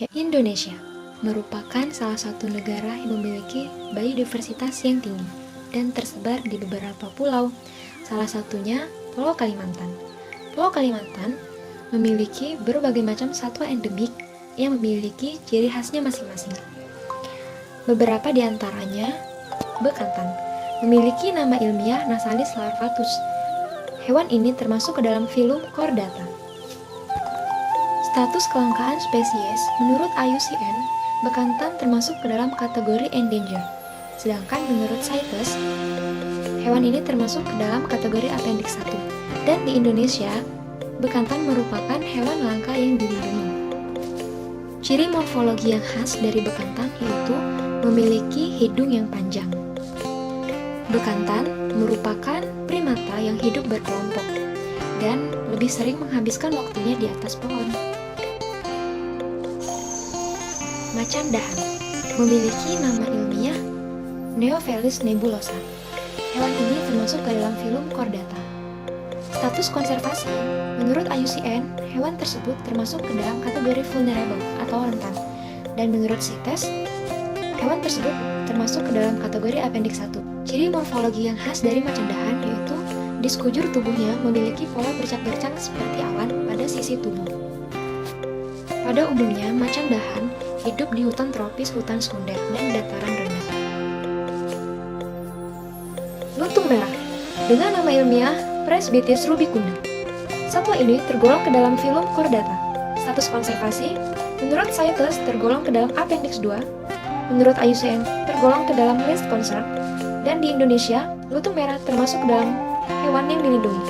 Ya, Indonesia merupakan salah satu negara yang memiliki biodiversitas yang tinggi dan tersebar di beberapa pulau. Salah satunya Pulau Kalimantan. Pulau Kalimantan memiliki berbagai macam satwa endemik yang memiliki ciri khasnya masing-masing. Beberapa di antaranya bekantan, memiliki nama ilmiah Nasalis larvatus. Hewan ini termasuk ke dalam filum Chordata. Status kelangkaan spesies, menurut IUCN, bekantan termasuk ke dalam kategori endangered. Sedangkan menurut CITES, hewan ini termasuk ke dalam kategori Appendix 1. Dan di Indonesia, bekantan merupakan hewan langka yang dilindungi. Ciri morfologi yang khas dari bekantan yaitu memiliki hidung yang panjang. Bekantan merupakan primata yang hidup berkelompok dan lebih sering menghabiskan waktunya di atas pohon. Macan dahan memiliki nama ilmiah Neophelis nebulosa. Hewan ini termasuk ke dalam filum Chordata. Status konservasi, menurut IUCN, hewan tersebut termasuk ke dalam kategori vulnerable atau rentan. Dan menurut CITES, hewan tersebut termasuk ke dalam kategori Appendix 1. Ciri morfologi yang khas dari macan dahan yaitu di sekujur tubuhnya memiliki pola bercak-bercak seperti awan pada sisi tubuh. Pada umumnya, macan dahan hidup di hutan tropis, hutan sekunder, dan dataran rendah. Lutung merah dengan nama ilmiah Presbytis rubicunda. Satwa ini tergolong ke dalam filum Chordata. Status konservasi, menurut CITES tergolong ke dalam Appendix 2, menurut IUCN tergolong ke dalam List Concern, dan di Indonesia, lutung merah termasuk ke dalam hewan yang dilindungi.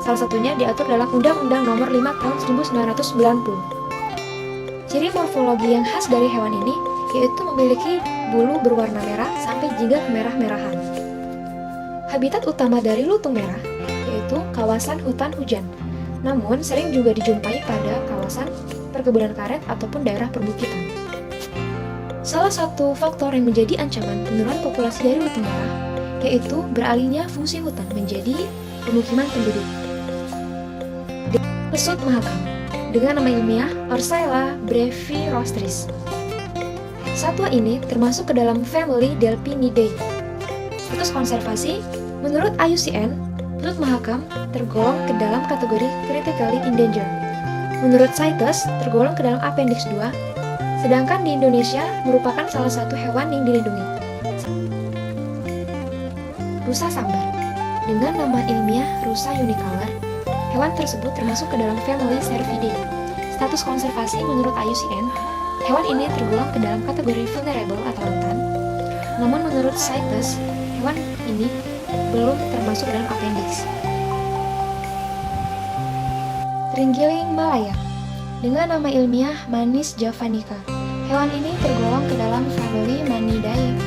Salah satunya diatur dalam Undang-Undang Nomor 5 Tahun 1990. Ciri morfologi yang khas dari hewan ini yaitu memiliki bulu berwarna merah sampai jingga kemerah-merahan. Habitat utama dari lutung merah yaitu kawasan hutan hujan, namun sering juga dijumpai pada kawasan perkebunan karet ataupun daerah perbukitan. Salah satu faktor yang menjadi ancaman penurunan populasi dari lutung merah yaitu beralihnya fungsi hutan menjadi pemukiman penduduk. Pesut mahakam dengan nama ilmiah Orcella brevirostris. Satwa ini termasuk ke dalam family Delphinidae. Status konservasi, menurut IUCN, pesut mahakam tergolong ke dalam kategori critically endangered. Menurut CITES, tergolong ke dalam Appendix 2, sedangkan di Indonesia merupakan salah satu hewan yang dilindungi. Rusa sambar dengan nama ilmiah Rusa unicolor. Hewan tersebut termasuk ke dalam family Cervidae. Status konservasi menurut IUCN, hewan ini tergolong ke dalam kategori vulnerable atau rentan. Namun menurut CITES, hewan ini belum termasuk dalam appendix. Terenggiling Malaya dengan nama ilmiah Manis javanica. Hewan ini tergolong ke dalam family Manidae.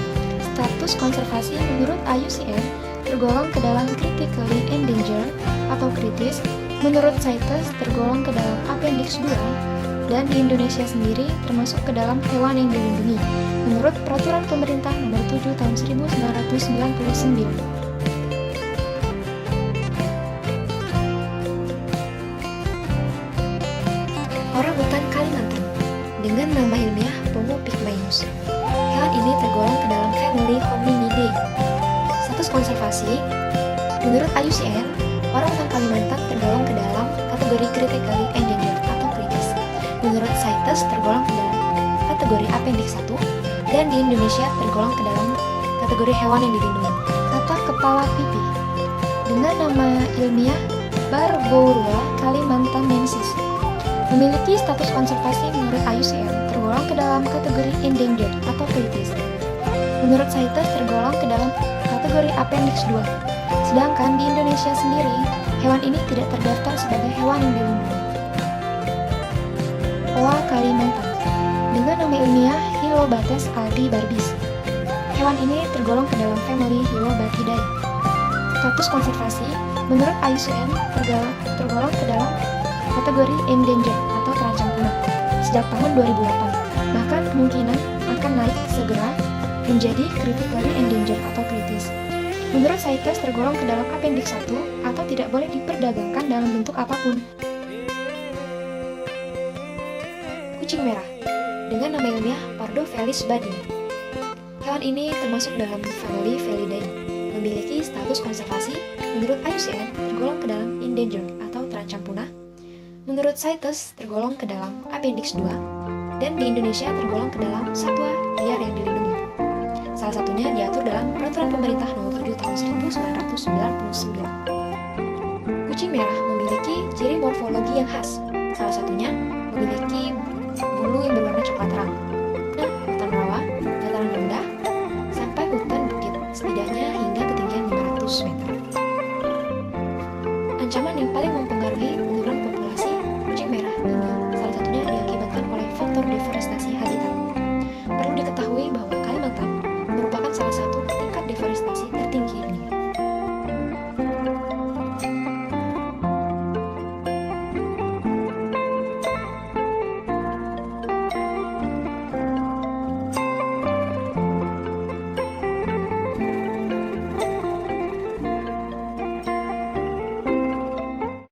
Status konservasi menurut IUCN tergolong ke dalam critically endangered atau kritis. Menurut CITES tergolong ke dalam Appendix 2 dan di Indonesia sendiri termasuk ke dalam hewan yang dilindungi menurut Peraturan Pemerintah Nomor 7 Tahun 1999. Orangutan Kalimantan dengan nama ilmiah Pomo pygmaeus. Hewan ini tergolong ke dalam family Hominidae. Status konservasi, menurut IUCN, orangutan Kalimantan tergolong ke dalam kategori critically endangered atau kritis. Menurut CITES tergolong ke dalam kategori Appendix 1 dan di Indonesia tergolong ke dalam kategori hewan yang dilindungi. Kata kepala pipi dengan nama ilmiah Barbourua kalimantanensis memiliki status konservasi menurut IUCN tergolong ke dalam kategori endangered atau kritis. Menurut CITES tergolong ke dalam kategori Appendix 2. Sedangkan di Indonesia sendiri, hewan ini tidak terdaftar sebagai hewan yang dilindungi. Oa Kalimantan dengan nama ilmiah Hylobates albibarbis. Hewan ini tergolong ke dalam family Hylobatidae. Status konservasi, menurut IUCN tergolong ke dalam kategori endangered atau terancam punah sejak tahun 2008. Bahkan kemungkinan akan naik segera menjadi critically endangered atau kritis. Menurut CITES tergolong ke dalam Appendix 1 atau tidak boleh diperdagangkan dalam bentuk apapun. Kucing merah dengan nama ilmiah Pardofelis badii. Hewan ini termasuk dalam famili Felidae, memiliki status konservasi, menurut IUCN tergolong ke dalam endangered atau terancam punah, menurut CITES tergolong ke dalam Appendix 2, dan di Indonesia tergolong ke dalam satwa liar yang dilindungi. Salah satunya diatur dalam Peraturan Pemerintah Nomor 7 Tahun 1999. Kucing merah memiliki ciri morfologi yang khas, salah satunya memiliki bulu yang